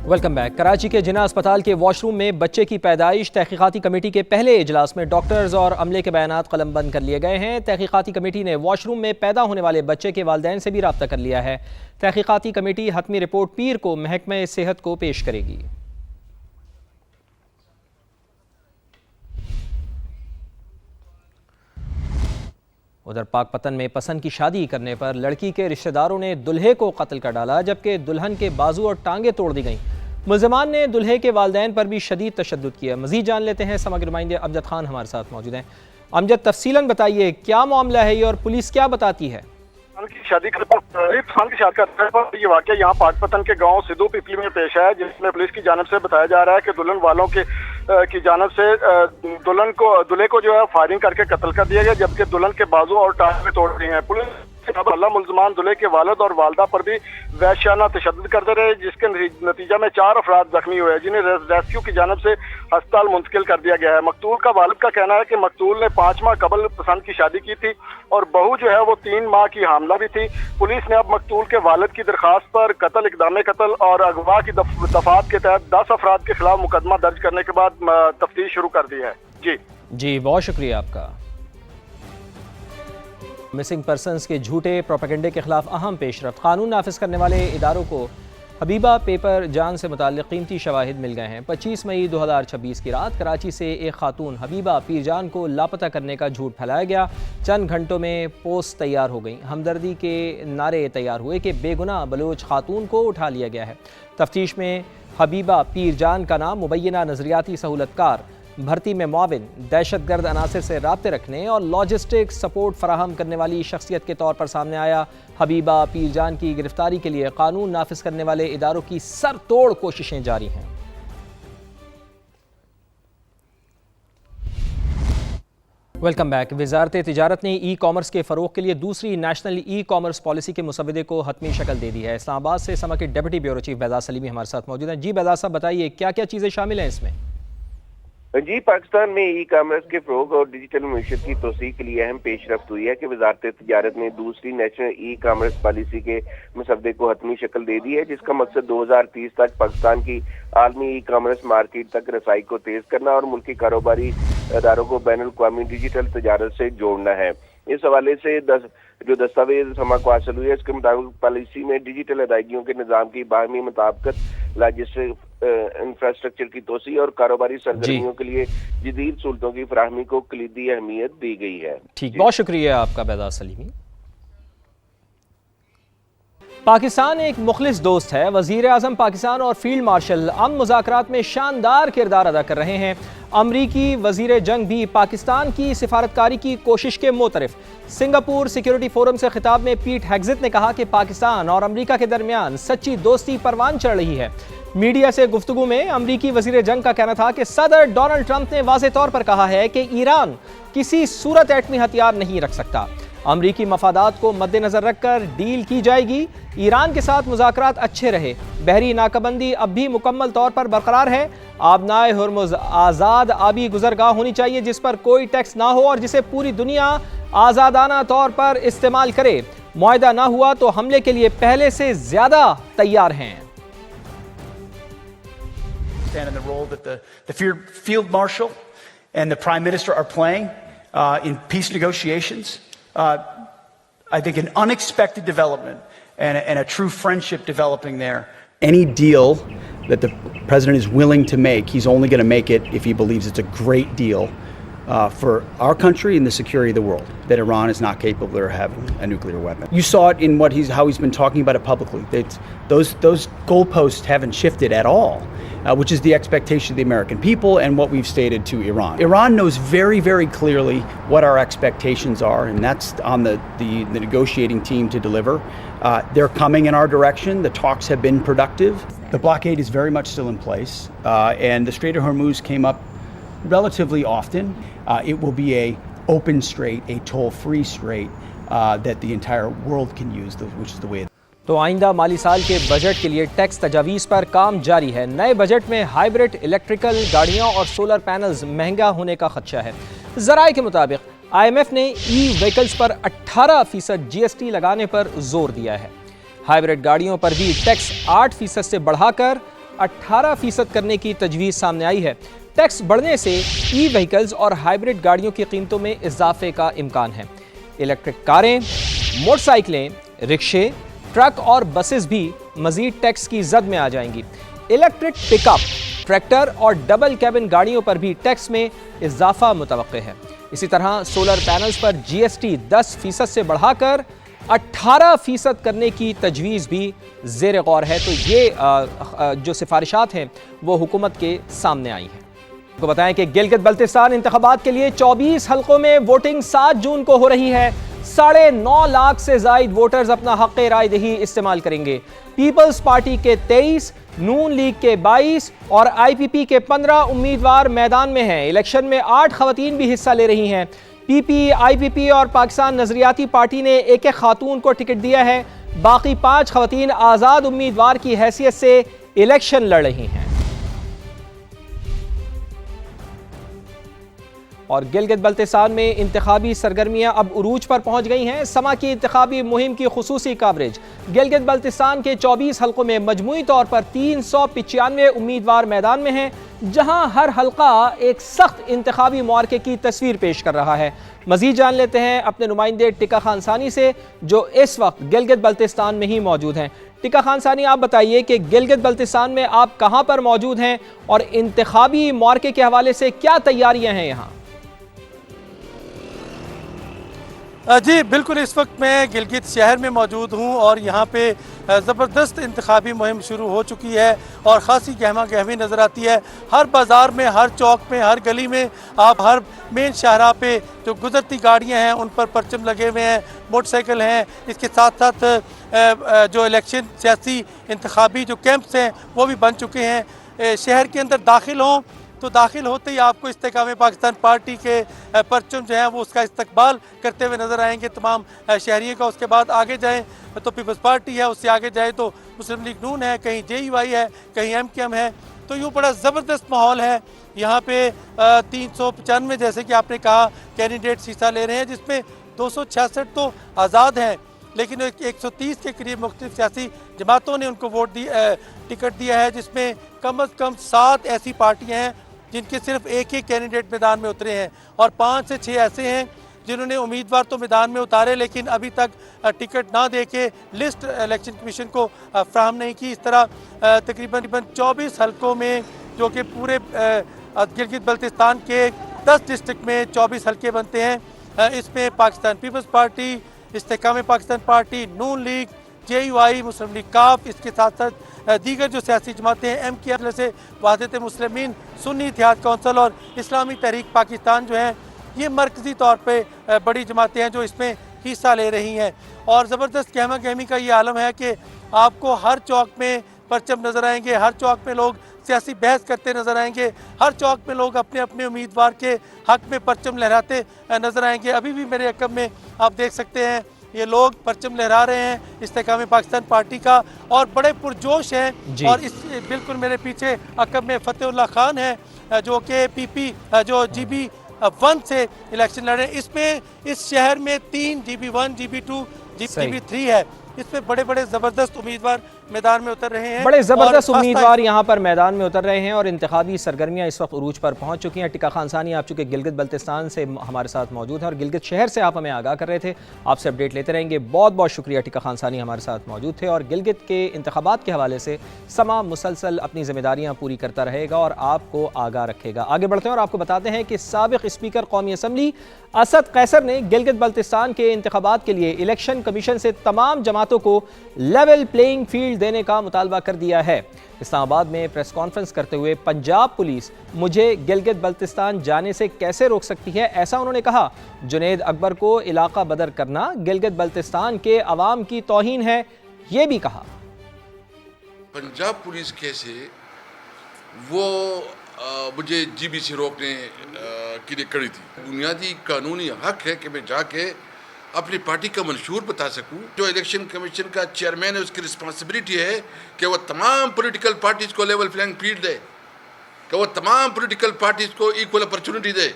Welcome back. Karachi के जिना अस्पताल के वॉशरूम में बच्चे की पैदाइश। तहकीकाती कमेटी के पहले इजलास में डॉक्टर्स और अमले के बयानात कलमबंद कर लिए गए हैं। तहकीकाती कमेटी ने वॉशरूम में पैदा होने वाले बच्चे के वालिदैन से भी रब्ता कर लिया है। तहकीकाती कमेटी हतमी रिपोर्ट पीर को महकमे सेहत को पेश करेगी। उधर पाकपतन में पसंद की शादी करने पर लड़की के रिश्तेदारों ने दुल्हे को कत्ल कर डाला, जबकि दुल्हन के बाजू और टांगे तोड़ दी गईं। मुल्ज़िमान ने दुल्हे के वालिदैन पर भी शदीद तशद्दुद किया। मज़ीद जान लेते हैं, समग्र नुमाइंदे अमजद खान हमारे साथ मौजूद हैं। अमजद, तफसीलन बताइए क्या मामला है ये और पुलिस क्या बताती है? की शादी का ये वाक़या यहाँ पाकपतन के गांव सिद्धू पिपली में पेश है, जिसमें पुलिस की जानिब से बताया जा रहा है कि दुल्हन वालों की जानिब से दूल्हे को जो है फायरिंग करके कत्ल कर दिया गया, जबकि दुल्हन के बाजू और टांग तोड़ दिए हैं। पुलिस मुल्ज़िमान दुल्हे के वालिद और वालदा पर भी वहशियाना तशद्दुद करते रहे, जिसके नतीजा में 4 अफराद जख्मी हुए, जिन्हें रेस्क्यू की जानिब से अस्पताल मुंतकिल कर दिया गया है। मकतूल का वालिद का कहना है कि मकतूल ने 5 माह कबल पसंद की शादी की थी और बहू जो है वो 3 माह की हामला भी थी। पुलिस ने अब मकतूल के वालिद की दरखास्त पर कत्ल, इक़दाम कत्ल और अगवा की दफात के तहत 10 अफराद के खिलाफ मुकदमा दर्ज करने के बाद तफ्तीश शुरू कर दी है। जी, बहुत शुक्रिया आपका। मिसिंग पर्सनस के झूठे प्रोपेगेंडे के खिलाफ अहम पेशरफ्त। कानून नाफिज करने वाले इदारों को हबीबा पेपर जान से मुताल्लिक़ कीमती शवाहिद मिल गए हैं। 25 मई 2026 की रात कराची से एक खातून हबीबा पीरजान को लापता करने का झूठ फैलाया गया। चंद घंटों में पोस्ट तैयार हो गई। हमदर्दी के नारे तैयार हुए कि बेगुनाह बलोच खातून को उठा लिया गया है। तफ्तीश में हबीबा पीरजान का नाम मुबैना नज़रियाती सहूलतकार, भर्ती में मुआविन, दहशतगर्द अनासिर से राब्ते रखने और लॉजिस्टिक सपोर्ट फराहम करने वाली शख्सियत के तौर पर सामने आया। हबीबा पीरजान की गिरफ्तारी के लिए कानून नाफिज करने वाले इदारों की सरतोड़ कोशिशें जारी हैं। Welcome back. वजारत तिजारत ने ई कॉमर्स के फ़रोग के लिए दूसरी नेशनल ई कॉमर्स पॉलिसी के मुसवदे को हतमी शक्ल दे दी है। इस्लामाबाद से समा के deputy bureau chief Vedas Salimi हमारे साथ मौजूद हैं। जी बेदास साहब, बताइए क्या क्या चीज़ें शामिल हैं इसमें? जी, पाकिस्तान में ई कॉमर्स के फ़रोग और डिजिटल मईशत की तोसी के लिए अहम पेशरफ्त हुई है कि वजारत तिजारत ने दूसरी नेशनल ई कॉमर्स पॉलिसी के मसवदे को हतमी शक्ल दे दी है, जिसका मकसद 2030 तक पाकिस्तान की आलमी ई कॉमर्स मार्केट तक रसाई को तेज करना और मुल्की कारोबारी अदारों को बैनुल अक़वामी डिजिटल तिजारत से जोड़ना है। इस हवाले से जो दस्तावेज समा को हासिल हुई है, इसके मुताबिक पॉलिसी में डिजिटल अदायगियों के निज़ाम की बाहमी मुताबिकत, लॉजिस्टिक इंफ्रास्ट्रक्चर की तोसी और कारोबारी सरगर्मियों के लिए जदीद सहूलतों की फराहमी को कलीदी अहमियत दी गई है। ठीक, बहुत शुक्रिया आपका बेदास सलीमी। पाकिस्तान एक मुखलिस दोस्त है। वज़ीर आज़म पाकिस्तान और फील्ड मार्शल अमन मुज़ाकरात में शानदार किरदार अदा कर रहे हैं। अमरीकी वज़ीर जंग भी पाकिस्तान की सिफारतकारी की कोशिश के मोतरफ। सिंगापुर सिक्योरिटी फोरम से खिताब में पीट हेग्जिट ने कहा कि पाकिस्तान और अमरीका के दरमियान सच्ची दोस्ती परवान चढ़ रही है। मीडिया से गुफ्तगू में अमरीकी वज़ीर जंग का कहना था कि सदर डोनाल्ड ट्रंप ने वाज़ेह तौर पर कहा है कि ईरान किसी सूरत एटमी हथियार नहीं रख सकता। अमरीकी मफादात को मद्देनजर रखकर डील की जाएगी। ईरान के साथ मुज़ाकरात अच्छे रहे। बहरी नाकाबंदी अब भी मुकम्मल तौर पर बरकरार है। आबनाए हुर्मुज़ आज़ाद आबी गुजरगाह होनी चाहिए जिस पर कोई टैक्स ना हो और जिसे पूरी दुनिया आज़ादाना तौर पर इस्तेमाल करे। मुआहदा ना हुआ तो हमले के लिए पहले से ज्यादा तैयार हैं। And the role that the field marshal and the prime minister are playing in peace negotiations. I think an unexpected development and a true friendship developing there. Any deal that the president is willing to make, he's only going to make it if he believes it's a great deal for our country and the security of the world, that Iran is not capable of having a nuclear weapon. You saw it in how he's been talking about it publicly. Those goalposts haven't shifted at all. Which is the expectation of the American people and what we've stated to Iran. Iran knows very, very clearly what our expectations are, and that's on the negotiating team to deliver. They're coming in our direction. The talks have been productive. The blockade is very much still in place, and the Strait of Hormuz came up relatively often. It will be a open strait, a toll-free strait that the entire world can use, which is the way. तो आइंदा माली साल के budget के लिए tax तजावीज़ पर काम जारी है। नए बजट में हाइब्रिड इलेक्ट्रिकल गाड़ियां और सोलर पैनल्स महंगा होने का खदशा है। ज़राए के मुताबिक IMF ने ई व्हीकल्स पर 18% GST लगाने पर जोर दिया है। हाइब्रिड गाड़ियों पर भी टैक्स 8% से बढ़ाकर 18% करने की तजवीज़ सामने आई है। टैक्स बढ़ने से ई व्हीकल्स और हाइब्रिड गाड़ियों की कीमतों में इजाफे का इम्कान है। इलेक्ट्रिक कारें, मोटरसाइकिलें, रिक्शे, ट्रक और बसेस भी मजीद टैक्स की जद में आ जाएंगी। इलेक्ट्रिक पिकअप, ट्रैक्टर और डबल कैबिन गाड़ियों पर भी टैक्स में इजाफा मुतवक्के है। इसी तरह सोलर पैनल्स पर GST 10% से बढ़ाकर 18% करने की तजवीज़ भी ज़ेर गौर है। तो ये जो सिफारिशात हैं वो हुकूमत के सामने आई हैं। आपको बताएं कि गिलगित बल्तिस्तान इंतखाबात के लिए 24 हल्कों में वोटिंग 7 जून को हो रही है। 9.5 लाख से जायद वोटर्स अपना हक़ राय दही इस्तेमाल करेंगे। पीपल्स पार्टी के 23, नून लीग के 22 और IPP के 15 उम्मीदवार मैदान में हैं। इलेक्शन में 8 खवातीन भी हिस्सा ले रही हैं। PP, IPP और पाकिस्तान नजरियाती पार्टी ने एक खातून को टिकट दिया है। बाकी 5 खवातीन आज़ाद उम्मीदवार की हैसियत से इलेक्शन लड़ रही हैं। और गिलगित बल्तिस्तान में इंतखाबी सरगर्मियां अब उरूज पर पहुंच गई हैं। समा की इंतखाबी मुहिम की खुसूसी कवरेज। गिलगित बल्तिस्तान के 24 हल्कों में मजमूई तौर पर 395 उम्मीदवार मैदान में हैं, जहां हर हल्का एक सख्त इंतखाबी मुआरके की तस्वीर पेश कर रहा है। मजीद जान लेते हैं अपने नुमाइंदे टिका खानसानी से, जो इस वक्त गिलगित बल्तिस्तान में ही मौजूद हैं। टिका खानसानी, आप बताइए कि गिलगित बल्तिस्तान में आप कहां पर मौजूद हैं और इंतखाबी मुआरके के हवाले से क्या तैयारियां हैं यहाँ? जी बिल्कुल, इस वक्त मैं गिलगित शहर में मौजूद हूँ और यहाँ पे ज़बरदस्त इंतखाबी मुहिम शुरू हो चुकी है और ख़ासी गहमा गहमी नज़र आती है। हर बाज़ार में, हर चौक में, हर गली में, आप हर मेन शाहरा पे जो गुजरती गाड़ियाँ हैं उन पर परचम लगे हुए हैं, मोटरसाइकिल हैं। इसके साथ साथ जो इलेक्शन सियासी इंतखाबी जो कैंप्स हैं वो भी बन चुके हैं। शहर के अंदर दाखिल हों तो दाखिल होते ही आपको इस्तेकाम पाकिस्तान पार्टी के परचम जो हैं वो उसका इस्तकबाल करते हुए नज़र आएंगे तमाम शहरियों का। उसके बाद आगे जाएं तो पीपल्स पार्टी है, उससे आगे जाए तो मुस्लिम लीग नून है, कहीं JUI है, कहीं MKM है। तो यूँ बड़ा ज़बरदस्त माहौल है यहाँ पे। 395 जैसे कि आपने कहा कैंडिडेट्स हिस्सा ले रहे हैं, जिसमें 266 तो आज़ाद हैं, लेकिन 130 के करीब मुख्तलिफ सियासी जमातों ने उनको टिकट दिया है, जिसमें कम अज़ कम 7 ऐसी पार्टियाँ हैं जिनके सिर्फ एक ही कैंडिडेट मैदान में उतरे हैं और 5 से 6 ऐसे हैं जिन्होंने उम्मीदवार तो मैदान में उतारे लेकिन अभी तक टिकट ना दे के लिस्ट इलेक्शन कमीशन को फ्राहम नहीं की। इस तरह तकरीबन 24 हल्कों में, जो कि पूरे गिलगित बल्तिस्तान के 10 डिस्ट्रिक्ट में 24 हल्के बनते हैं। इसमें पाकिस्तान पीपल्स पार्टी, इस्तेकाम पाकिस्तान पार्टी, नून लीग, JUI, मुस्लिम लीग काफ, इसके साथ साथ दीगर जो सियासी जमातें हैं MKM से वाहिदत मुस्लिमीन, सुन्नी इत्तेहाद कौंसिल और इस्लामी तहरीक पाकिस्तान जो हैं, ये मरकज़ी तौर पे बड़ी जमातें हैं जो इसमें हिस्सा ले रही हैं। और ज़बरदस्त गहमा गहमी का ये आलम है कि आपको हर चौक में परचम नज़र आएंगे, हर चौक में लोग सियासी बहस करते नज़र आएंगे, हर चौक में लोग अपने अपने उम्मीदवार के हक़ में परचम लहराते नज़र आएंगे। अभी भी मेरे अकब में आप देख सकते हैं ये लोग परचम लहरा रहे हैं इस्तेकाम पाकिस्तान पार्टी का और बड़े पुरजोश हैं। और इस बिल्कुल मेरे पीछे अकब में फतेहुल्लाह खान है जो कि PP जो GB1 से इलेक्शन लड़ रहे हैं। इसमें इस शहर में 3 GB1, GB2, GB3 है। इसमें बड़े बड़े ज़बरदस्त उम्मीदवार मैदान में उतर रहे हैं। बड़े ज़बरदस्त उम्मीदवार यहाँ पर मैदान में उतर रहे हैं और इंतखाबी सरगर्मियाँ इस वक्त उरूज पर पहुँच चुकी हैं। टिका खानसानी, आप चूँकि गिलगित बल्तिस्तान से हमारे साथ मौजूद हैं और गिलगित शहर से आप हमें आगाह कर रहे थे, आपसे अपडेट लेते रहेंगे। बहुत बहुत शुक्रिया। टिका खानसानी हमारे साथ मौजूद थे और गिलगित के इंतखाबात के हवाले से समा मुसलसल अपनी जिम्मेदारियाँ पूरी करता रहेगा और आपको आगाह रखेगा। आगे बढ़ते हैं और आपको बताते हैं कि साबिक़ स्पीकर कौमी असम्बली असद कैसर ने गिलगित बल्तिस्तान के इंतखाबात के लिए इलेक्शन कमीशन से तमाम जमातों को लेवल प्लेइंग फील्ड देने का मुतालबा कर दिया है। इस्लामाबाद में प्रेस कॉन्फ्रेंस करते हुए पंजाब पुलिस मुझे गिलगित बल्तिस्तान जाने से कैसे रोक सकती है, ऐसा उन्होंने कहा। जुनैद अकबर को इलाका बदर करना गिलगित बल्तिस्तान के अवाम की तौहीन है, ये भी कहा। पंजाब पुलिस कैसे वो मुझे GB से रोकने के लिए कड़ी थी। बुनियादी कानूनी हक है कि मैं जाके अपनी पार्टी का मंशूर बता सकूं। जो इलेक्शन कमीशन का चेयरमैन है उसकी रिस्पॉन्सिबिलिटी है कि वो तमाम पॉलिटिकल पार्टीज को लेवल प्लेइंग फील्ड दे, कि वो तमाम पॉलिटिकल पार्टीज को इक्वल अपॉर्चुनिटी दे,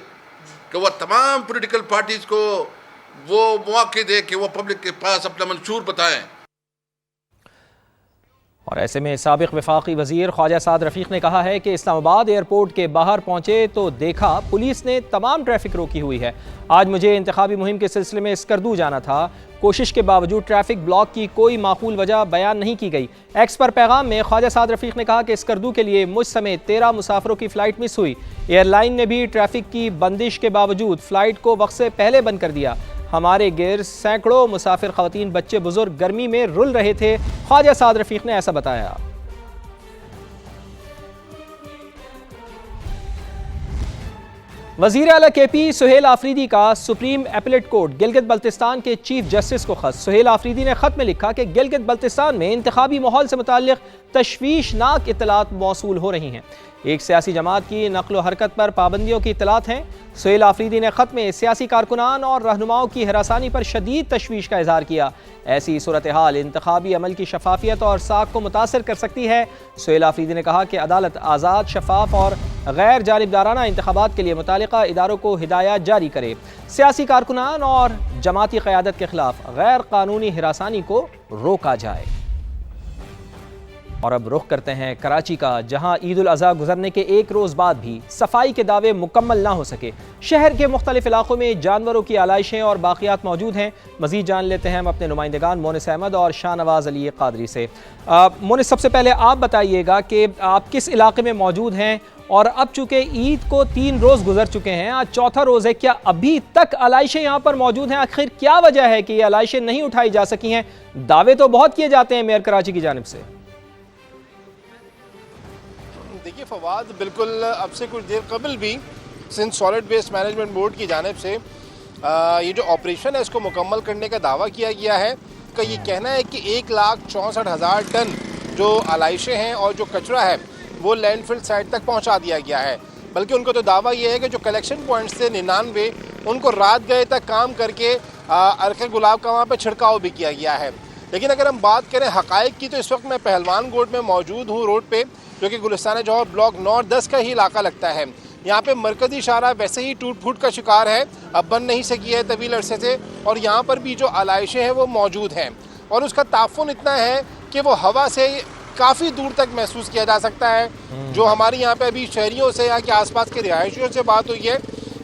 कि वो तमाम पॉलिटिकल पार्टीज को वो मौके दे कि वो पब्लिक के पास अपना मंशूर बताएं। और ऐसे में साबिक वफाकी वज़ीर ख्वाजा साद रफ़ीक ने कहा है कि इस्लामाबाद एयरपोर्ट के बाहर पहुंचे तो देखा पुलिस ने तमाम ट्रैफिक रोकी हुई है। आज मुझे इंतखाबी मुहिम के सिलसिले में स्कर्दू जाना था, कोशिश के बावजूद ट्रैफिक ब्लॉक की कोई माकूल वजह बयान नहीं की गई। एक्स पर पैगाम में ख्वाजा साद रफ़ीक ने कहा कि स्कर्दू के लिए मुझ समेत 13 मुसाफिरों की फ़्लाइट मिस हुई। एयरलाइन ने भी ट्रैफिक की बंदिश के बावजूद फ़्लाइट को वक्त से पहले बंद कर दिया। हमारे गिर सैकड़ों मुसाफिर ख़वातीन बच्चे बुजुर्ग गर्मी में रुल रहे थे। ख्वाजा साद रफ़ीक ने ऐसा बताया। वज़ीर आला KP सुहेल आफरीदी का supreme appellate court Gilgit Baltistan के चीफ जस्टिस को खत। सुहेल आफरीदी ने खत में लिखा कि गिलगित बल्तिस्तान में इंतखाबी माहौल से मुताल्लिक़ तशवीशनाक इत्तलात मौसूल हो रही हैं। एक सियासी जमात की नकलो हरकत पर पाबंदियों की इत्तलात हैं। सुहेल आफरीदी ने खत में सियासी कारकुनान और रहनुमाओं की हिरासानी पर शदीद तशवीश का इजहार किया। ऐसी सूरत हाल इंतखाबी अमल की शफाफियत और साख को मुतासर कर सकती है। सुहेल आफरीदी ने कहा कि अदालत आज़ाद, शफाफ और गैर जानिबदाराना इंतखाबात के लिए मुतालिका इदारों को हिदायत जारी करे। सियासी कारकुनान और जमाती क़यादत के खिलाफ गैर कानूनी हिरासानी को रोका जाए। और अब रुख करते हैं कराची का, जहां ईद उल अज़हा गुजरने के एक रोज़ बाद भी सफाई के दावे मुकम्मल ना हो सके। शहर के मुख्तलिफ इलाकों में जानवरों की आलाइशें और बाक़ियात मौजूद हैं। मज़ीद जान लेते हैं हम अपने नुमाइंदगान मोनिस अहमद और शाहनवाज़ अली कादरी से। मोनिस, सबसे पहले आप बताइएगा कि आप किस इलाके में मौजूद हैं, और अब चूँकि ईद को 3 रोज़ गुजर चुके हैं, आज चौथा रोज़ है, क्या अभी तक आलाइशें यहाँ पर मौजूद हैं? आखिर क्या वजह है कि ये आलाइशें नहीं उठाई जा सकी हैं? दावे तो बहुत किए जाते हैं मेयर कराची की जानिब से। देखिए फवाद, बिल्कुल अब से कुछ देर कबल भी Sindh solid waste management board की जानिब से ये जो ऑपरेशन है इसको मुकम्मल करने का दावा किया गया है। का ये कहना है कि 1,64,000 टन जो आलाइशें हैं और जो कचरा है वो लैंडफिल साइट तक पहुंचा दिया गया है। बल्कि उनको तो दावा ये है कि जो कलेक्शन पॉइंट्स थे 99 उनको रात गए तक काम करके अर्क़े गुलाब का वहाँ पर छिड़काव भी किया गया है। लेकिन अगर हम बात करें हक़ाइक़ की, तो इस वक्त मैं पहलवान गोड में मौजूद हूँ, रोड पे, जो कि गुलिस्तान जौहर ब्लॉक 9-10 का ही इलाका लगता है। यहाँ पे मरकज़ी शाहरा वैसे ही टूट फूट का शिकार है, अब बन नहीं सकी है तवील अरसे से, और यहाँ पर भी जो आलाइशें हैं वो मौजूद हैं और उसका ताफ़ुन इतना है कि वो हवा से काफ़ी दूर तक महसूस किया जा सकता है। जो हमारे यहाँ पे अभी शहरियों से, यहाँ के आसपास के रिहायशियों से बात हुई है,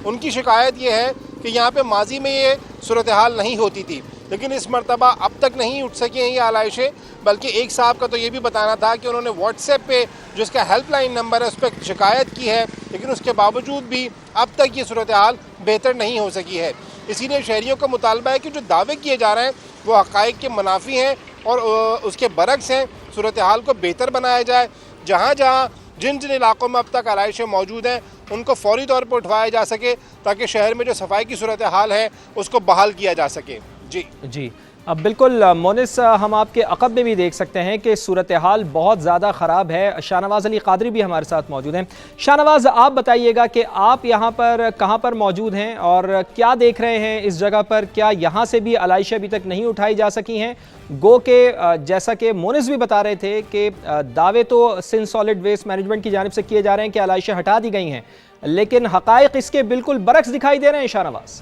उनकी शिकायत ये है कि यहाँ पे माजी में ये सूरत हाल नहीं होती थी, लेकिन इस मरतबा अब तक नहीं उठ सकी हैं ये आलाइशें। बल्कि एक साहब का तो ये भी बताना था कि उन्होंने व्हाट्सएप पे जो इसका हेल्पलाइन नंबर है उस पर शिकायत की है, लेकिन उसके बावजूद भी अब तक ये सूरत हाल बेहतर नहीं हो सकी है। इसीलिए शहरियों का मुतालबा है कि जो दावे किए जा रहे हैं वो हक़ाइक़ के मुनाफी हैं और उसके बरक्स हैं। सूरत हाल को बेहतर बनाया जाए। जहाँ जहाँ जिन जिन इलाकों में अब तक आलाइशें मौजूद हैं उनको फौरी तौर पर उठवाया जा सके, ताकि शहर में जो सफाई की सूरत हाल है उसको बहाल किया जा सके। जी अब बिल्कुल मोनिस, हम आपके अक़ब में भी देख सकते हैं कि सूरत हाल बहुत ज़्यादा ख़राब है। शाहनवाज़ अली कादरी भी हमारे साथ मौजूद हैं। शाहनवाज़, आप बताइएगा कि आप यहाँ पर कहाँ पर मौजूद हैं और क्या देख रहे हैं इस जगह पर? क्या यहाँ से भी आलाइशें अभी तक नहीं उठाई जा सकी हैं? गो के जैसा कि मोनिस भी बता रहे थे कि दावे तो सिंध सॉलिड वेस्ट मैनेजमेंट की जानिब से किए जा रहे हैं कि आलाइशें हटा दी गई हैं, लेकिन हक़ाइक़ इसके बिल्कुल बरक्स दिखाई दे रहे हैं। शाहनवाज़,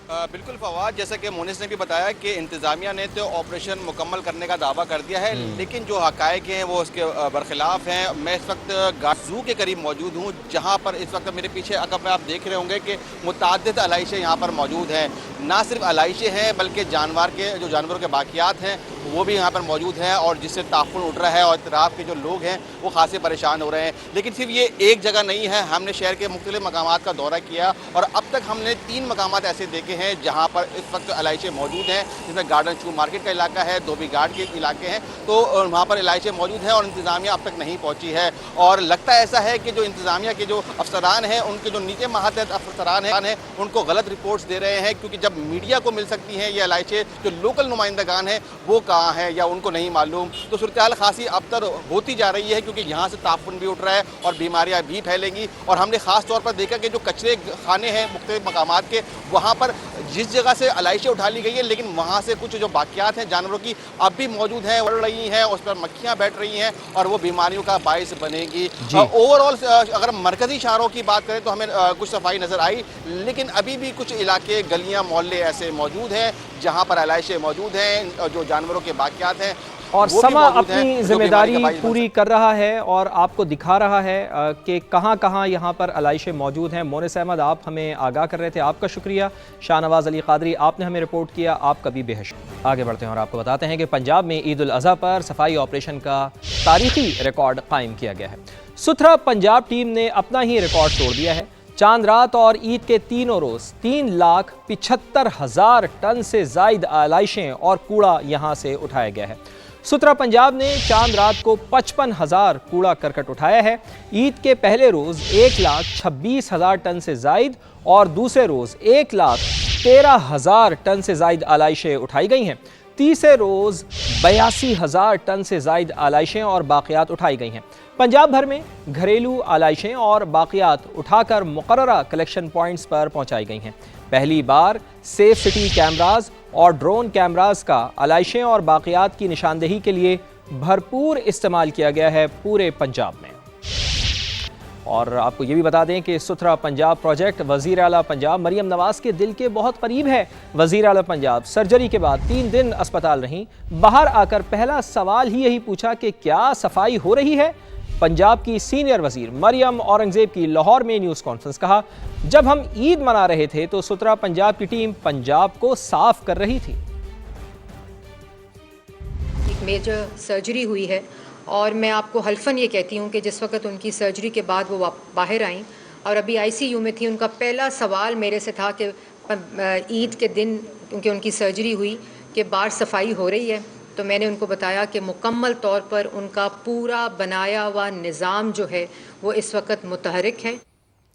बिल्कुल फवाद, जैसा कि मोनिस ने भी बताया कि इंतज़ामिया ने तो ऑपरेशन मुकम्मल करने का दावा कर दिया है, लेकिन जो हक़ाइक़ हैं वो उसके बरखिलाफ़ हैं। मैं इस वक्त गाजू के करीब मौजूद हूँ, जहाँ पर इस वक्त मेरे पीछे अकब में आप देख रहे होंगे कि मुतअद्दिद आलाइशें यहाँ पर मौजूद हैं। ना सिर्फ आलाइशें हैं बल्कि जानवरों के बाक़ियात हैं वो भी यहाँ पर मौजूद हैं, और जिससे ताफ़ुन उठ रहा है और इतराफ़ के जो लोग हैं वो खासे परेशान हो रहे हैं। लेकिन सिर्फ ये एक जगह नहीं है, हमने शहर के मुख्तलिफ़ मकामात का दौरा किया और अब तक हमने 3 मकामात ऐसे देखे हैं जहाँ पर इस वक्त आलाइशें मौजूद हैं, जिसमें गार्डन चू मार्केट का इलाका है, धोबी घाट के इलाके हैं, तो वहाँ पर आलाइशें मौजूद हैं और इंतज़ामिया अब तक नहीं पहुँची है। और लगता ऐसा है कि जो इंतज़ामिया के जो अफसरान हैं, उनके जो नीचे मातहत अफसरान हैं उनको गलत रिपोर्ट्स दे रहे हैं, क्योंकि जब मीडिया को मिल सकती हैं ये आलाइशें, जो लोकल नुमाइंदगान हैं वो कहाँ हैं या उनको नहीं मालूम। तो सूरत हाल खासी अबतर होती जा रही है, क्योंकि यहाँ से ताफ़ुन भी उठ रहा है और बीमारियाँ भी फैलेंगी। और हमने ख़ास तौर पर देखा कि जो कचरे खाने हैं मुख्तलिफ़ मकामात के, वहाँ पर जिस जगह से आलाइशें उठा ली गई है, लेकिन वहाँ से कुछ जो बाक़ियात हैं जानवरों की अब भी मौजूद हैं, उड़ रही हैं, उस पर मक्खियाँ बैठ रही हैं और वो बीमारियों का बाइस बनेगी। ओवरऑल अगर मरकज़ी शहरों की बात करें तो हमें कुछ सफाई नज़र आई, लेकिन अभी भी कुछ इलाके, गलियाँ, मोहल्ले ऐसे मौजूद हैं जहाँ पर आलाइशें मौजूद हैं, जो जानवरों के बाक़ियात हैं। और वो भी समा मौजूद हैं, अपनी जो जिम्मेदारी बीमारी का बाइस बन पूरी कर रहा है और आपको दिखा रहा है कि कहाँ कहाँ यहाँ पर अलाइशें मौजूद हैं। मोनिस अहमद, आप हमें आगाह कर रहे थे, आपका शुक्रिया। शाहनवाज अली कादरी, आपने हमें रिपोर्ट किया, आपका भी बेहद शुक्रिया। आगे बढ़ते हैं और आपको बताते हैं कि पंजाब में ईद उल अज़हा पर सफाई ऑपरेशन का तारीखी रिकॉर्ड कायम किया गया है। सुथरा पंजाब टीम ने अपना ही रिकॉर्ड तोड़ दिया है। चांद रात और ईद के तीनों रोज़ 3,75,000 टन से ज़ायद आलाइशें और कूड़ा यहाँ से उठाया गया है। सुथरा पंजाब ने चांद रात को 55,000 कूड़ा करकट उठाया है। ईद के पहले रोज़ 1,26,000 टन से ज़ायद और दूसरे रोज़ 1,13,000 टन से ज़ायद आलाइशें उठाई गई हैं। तीसरे रोज़ 82,000 टन से ज़ायद आलाइशें और बाक़ियात उठाई गई हैं। पंजाब भर में घरेलू आलाइशें और बाक़ियात उठाकर मुकर्ररा कलेक्शन पॉइंट्स पर पहुंचाई गई हैं। पहली बार सेफ सिटी कैमराज और ड्रोन कैमराज का आलाइशें और बाक़ियात की निशानदेही के लिए भरपूर इस्तेमाल किया गया है पूरे पंजाब में। और आपको ये भी बता दें कि सुथरा पंजाब प्रोजेक्ट वज़ीर आला पंजाब मरियम नवाज़ के दिल के बहुत करीब है। वज़ीर आला पंजाब सर्जरी के बाद 3 दिन अस्पताल रहीं। बाहर आकर पहला सवाल ही यही पूछा कि क्या सफाई हो रही है। पंजाब की सीनियर वज़ीर मरियम औरंगज़ेब की लाहौर में न्यूज़ कॉन्फ्रेंस, कहा जब हम ईद मना रहे थे तो सुथरा पंजाब की टीम पंजाब को साफ कर रही थी। एक मेजर सर्जरी हुई है और मैं आपको हल्फन ये कहती हूँ कि जिस वक्त उनकी सर्जरी के बाद वो बाहर आईं और अभी आईसीयू में थी, उनका पहला सवाल मेरे से था कि ईद के दिन क्योंकि उनकी सर्जरी हुई कि बाहर सफाई हो रही है, तो मैंने उनको बताया कि मुकम्मल तौर पर उनका पूरा बनाया हुआ निज़ाम जो है वो इस वक्त मुतहरिक है।